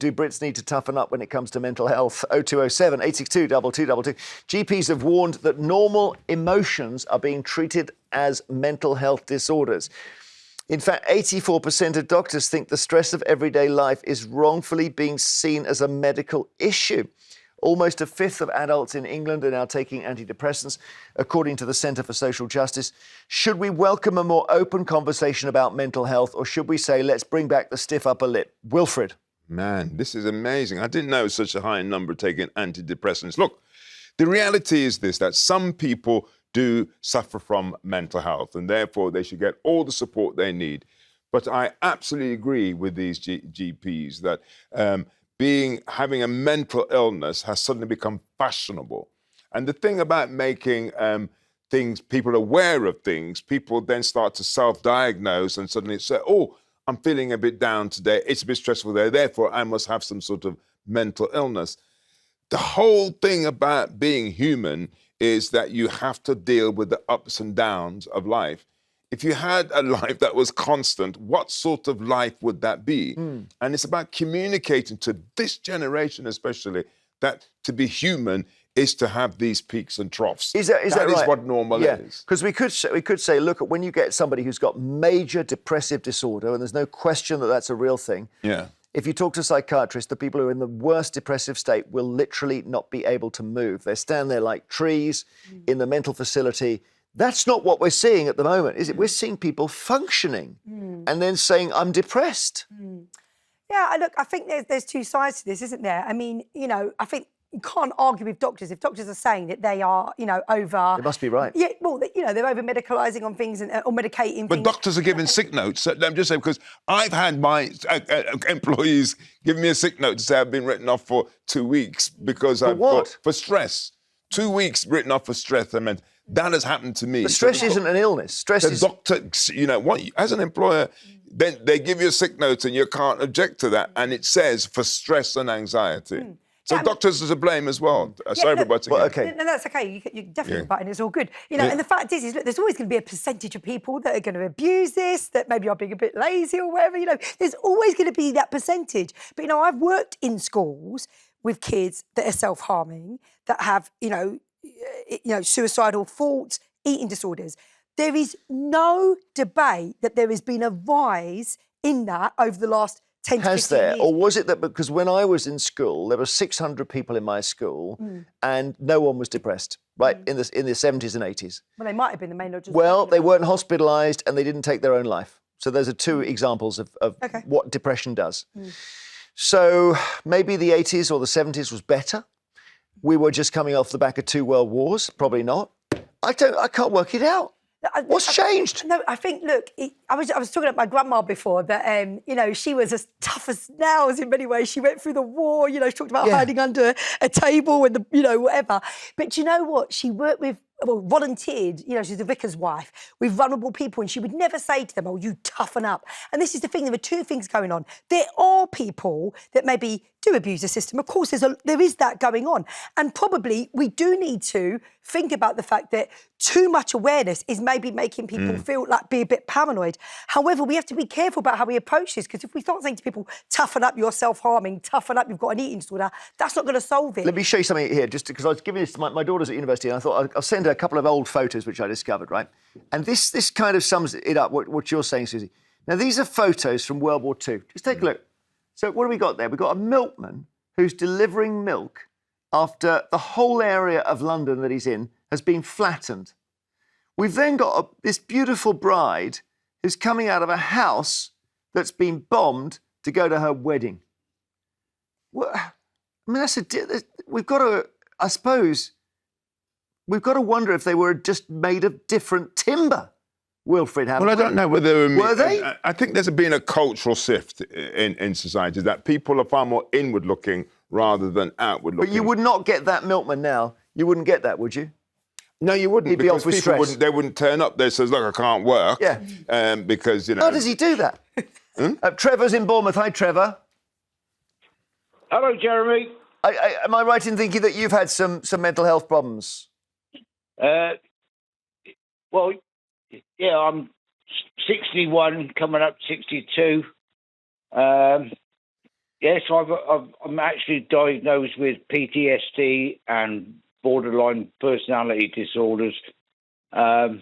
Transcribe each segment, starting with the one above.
do Brits need to toughen up when it comes to mental health? 0207 862 2222. GPs have warned that normal emotions are being treated as mental health disorders. In fact, 84% of doctors think the stress of everyday life is wrongfully being seen as a medical issue. Almost a fifth of adults in England are now taking antidepressants, according to the Centre for Social Justice. Should we welcome a more open conversation about mental health, or should we say, let's bring back the stiff upper lip? Wilfred. Man, this is amazing. I didn't know such a high number taking antidepressants. Look, the reality is this, that some people do suffer from mental health, and therefore they should get all the support they need. But I absolutely agree with these GPs that having a mental illness has suddenly become fashionable. And the thing about making people aware of things, people then start to self-diagnose and suddenly say, oh, I'm feeling a bit down today, it's a bit stressful there, therefore I must have some sort of mental illness. The whole thing about being human is that you have to deal with the ups and downs of life. If you had a life that was constant, what sort of life would that be? And it's about communicating to this generation especially that to be human is to have these peaks and troughs. Is that right? That is what normal is. Because we could say, look, when you get somebody who's got major depressive disorder, and there's no question that that's a real thing, if you talk to psychiatrists, the people who are in the worst depressive state will literally not be able to move. They stand there like trees in the mental facility. That's not what we're seeing at the moment, is it? We're seeing people functioning and then saying, I'm depressed. Yeah, look, I think there's two sides to this, isn't there? I mean, you know, I think you can't argue with doctors. If doctors are saying that they are, you know, over... They must be right. Yeah, well, you know, they're over-medicalising on things or medicating But things. doctors are giving sick notes. I'm just saying, because I've had my employees give me a sick note to say I've been written off for 2 weeks because for stress. 2 weeks written off for stress. I mean, that has happened to me. But stress isn't an illness. Stress is... The doctor, you know, as an employer, then they give you a sick note and you can't object to that. And it says for stress and anxiety. So doctors are to blame as well. Sorry for butting in. Okay. No, that's okay. You're definitely butting. It's all good. You know, and the fact is, look, there's always going to be a percentage of people that are going to abuse this, that maybe are being a bit lazy or whatever. You know, there's always going to be that percentage. But, you know, I've worked in schools with kids that are self-harming, that have, you know, suicidal thoughts, eating disorders. There is no debate that there has been a rise in that over the last 10 to 15 years. Has there? Or was it that because when I was in school, there were 600 people in my school and no one was depressed, right, in the 70s and 80s? Well, they might have been the main lodges. Well, they weren't hospitalised and they didn't take their own life. So those are two examples of what depression does. So maybe the 80s or the 70s was better. We were just coming off the back of 2 world wars. Probably not. I can't work it out. What's changed? No, I think, look, I was talking about my grandma before, that, you know, she was as tough as nails in many ways. She went through the war, you know, she talked about hiding under a table and, you know, whatever. But do you know what? She worked with, volunteered, you know, she's the vicar's wife, with vulnerable people, and she would never say to them, oh, you toughen up. And this is the thing, there are two things going on. There are people that maybe do abuse the system. Of course, there is that going on. And probably we do need to think about the fact that too much awareness is maybe making people feel like be a bit paranoid. However, we have to be careful about how we approach this, because if we start saying to people, toughen up, you're self-harming, toughen up, you've got an eating disorder, that's not going to solve it. Let me show you something here, just because I was giving this to my daughter's at university, and I thought I'll send her a couple of old photos which I discovered, right? And this kind of sums it up, what you're saying, Suzy. Now, these are photos from World War II. Just take a look. So what have we got there? We've got a milkman who's delivering milk after the whole area of London that he's in has been flattened. We've then got this beautiful bride who's coming out of a house that's been bombed to go to her wedding. Well, I mean, we've got to, I suppose, we've got to wonder if they were just made of different timber. Wilfred, well, I don't know whether... Were they? I think there's been a cultural shift in society, that people are far more inward-looking rather than outward-looking. But you would not get that milkman now. You wouldn't get that, would you? No, you wouldn't. He'd be off with stress. They wouldn't turn up. They says, look, I can't work. Yeah. Because, you know... How does he do that? Trevor's in Bournemouth. Hi, Trevor. Hello, Jeremy. Am I right in thinking that you've had some mental health problems? Well, yeah, I'm 61, coming up 62. Yeah, yes, I'm actually diagnosed with PTSD and borderline personality disorders. I've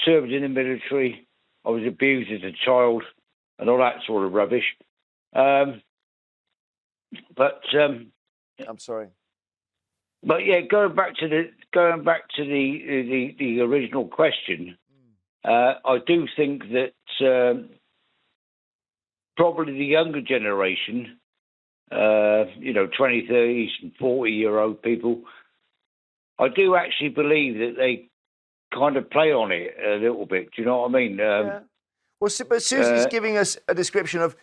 served in the military. I was abused as a child and all that sort of rubbish. I'm sorry. But yeah, going back to the original question, I do think that probably the younger generation, 20, 30s and 40-year-old people, I do actually believe that they kind of play on it a little bit. Do you know what I mean? Well, but Suzy's giving us a description of,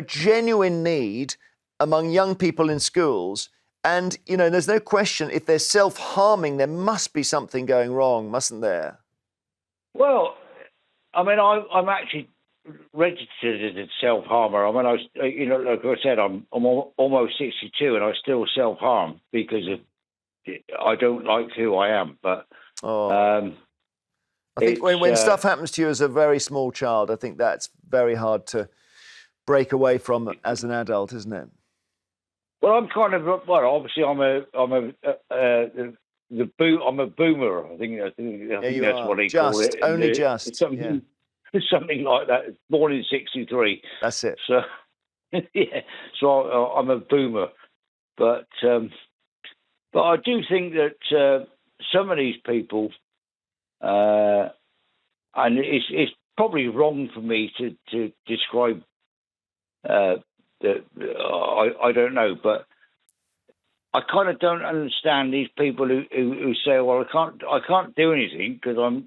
genuine need among young people in schools. And, there's no question, if they're self-harming, there must be something going wrong, mustn't there? Well, I mean, I'm actually registered as a self-harmer. I mean, like I said, I'm almost 62 and I still self-harm because I don't like who I am. But I think when stuff happens to you as a very small child, I think that's very hard to break away from as an adult, isn't it? Well, I'm kind of obviously I'm a boomer. I think that's what they call it. Only just something like that. Born in '63. That's it. So yeah, so I'm a boomer, but I do think that some of these people, and it's probably wrong for me to describe. I don't know, but I kind of don't understand these people who say, "Well, I can't do anything because I'm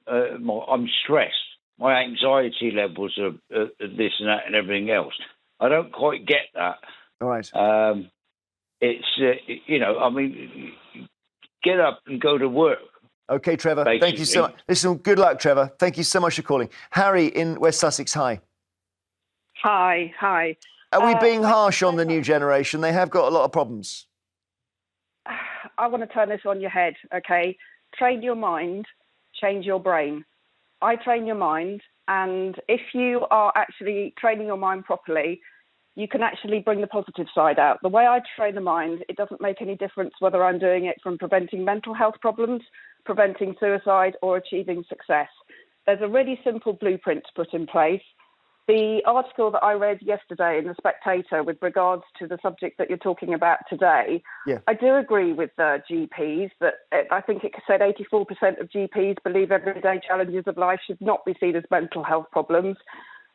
stressed. My anxiety levels are this and that and everything else." I don't quite get that. All right. It's get up and go to work. Okay, Trevor. Basically. Thank you so much. Listen, good luck, Trevor. Thank you so much for calling. Harry in West Sussex. Hi. Hi. Are we being harsh on the new generation? They have got a lot of problems. I want to turn this on your head, okay? Train your mind, change your brain. I train your mind, and if you are actually training your mind properly, you can actually bring the positive side out. The way I train the mind, it doesn't make any difference whether I'm doing it from preventing mental health problems, preventing suicide, or achieving success. There's a really simple blueprint to put in place. The article that I read yesterday in The Spectator with regards to the subject that you're talking about today, I do agree with the GPs that I think it said 84% of GPs believe everyday challenges of life should not be seen as mental health problems.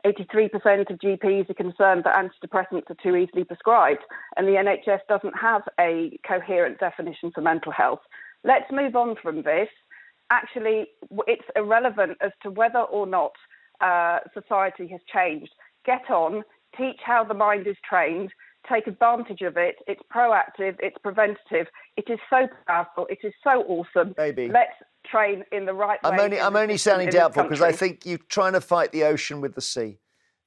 83% of GPs are concerned that antidepressants are too easily prescribed, and the NHS doesn't have a coherent definition for mental health. Let's move on from this. Actually, it's irrelevant as to whether or not society has changed. Get on, teach how the mind is trained, take advantage of it. It's proactive, it's preventative. It is so powerful, it is so awesome. Maybe. Let's train in the right way. I'm only sounding doubtful because I think you're trying to fight the ocean with the sea.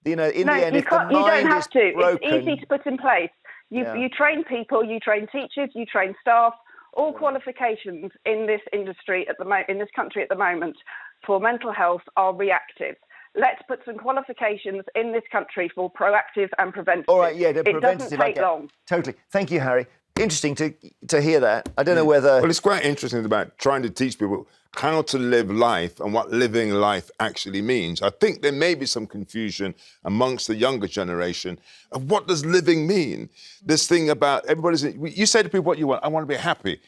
In the end, if the mind you don't have is to. broken, it's easy to put in place. You train people, you train teachers, you train staff. All qualifications in this industry in this country at the moment for mental health are reactive. Let's put some qualifications in this country for proactive and preventative. All right, it doesn't take long. Totally. Thank you, Harry. Interesting to hear that. I don't know whether... Well, it's quite interesting about trying to teach people how to live life and what living life actually means. I think there may be some confusion amongst the younger generation of what does living mean? This thing about you say to people what you want, I want to be happy.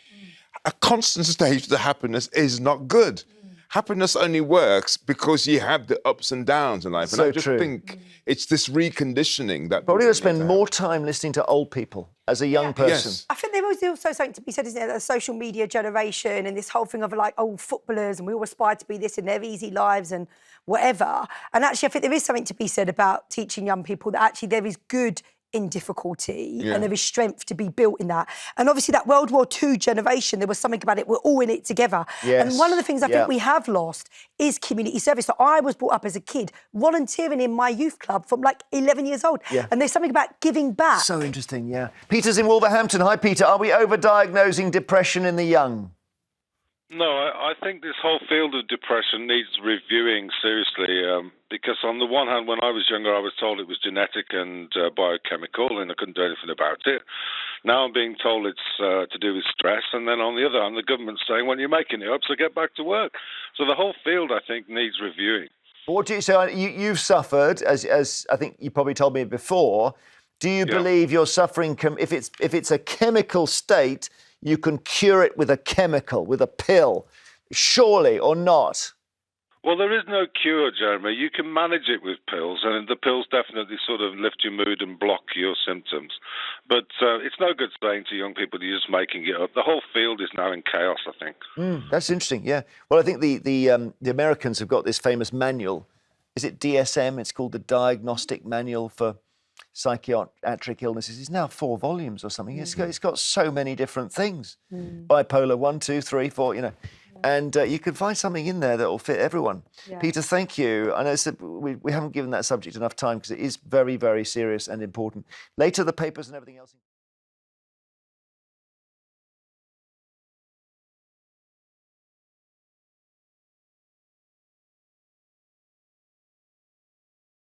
A constant stage to happiness is not good. Happiness only works because you have the ups and downs in life. And I just think it's this reconditioning that... Probably going to spend more time listening to old people as a young person. Yes. I think there was also something to be said, isn't there? The social media generation and this whole thing of like, footballers and we all aspire to be this in their easy lives and whatever. And actually, I think there is something to be said about teaching young people that actually there is good in difficulty and there is strength to be built in that. And obviously that World War II generation, there was something about it, we're all in it together. Yes. And one of the things I think we have lost is community service. So I was brought up as a kid volunteering in my youth club from like 11 years old. Yeah. And there's something about giving back. So interesting, yeah. Peter's in Wolverhampton. Hi, Peter. Are we overdiagnosing depression in the young? No, I think this whole field of depression needs reviewing seriously because on the one hand, when I was younger, I was told it was genetic and biochemical and I couldn't do anything about it. Now I'm being told it's to do with stress. And then on the other hand, the government's saying, well, you're making it up, so get back to work. So the whole field, I think, needs reviewing. What do you, so you've suffered, as I think you probably told me before. Do you believe your suffering, if it's a chemical state, you can cure it with a chemical, with a pill, surely, or not? Well, there is no cure, Jeremy. You can manage it with pills, and the pills definitely sort of lift your mood and block your symptoms. But it's no good saying to young people you're just making it up. The whole field is now in chaos, I think. That's interesting, yeah. Well, I think the Americans have got this famous manual. Is it DSM? It's called the Diagnostic Manual for Psychiatric Illnesses. It's now 4 volumes or something. It's got so many different things. Bipolar 1, 2, 3, 4, you know. And you can find something in there that will fit everyone. Yeah. Peter, thank you. I know we haven't given that subject enough time because it is very, very serious and important. Later, the papers and everything else.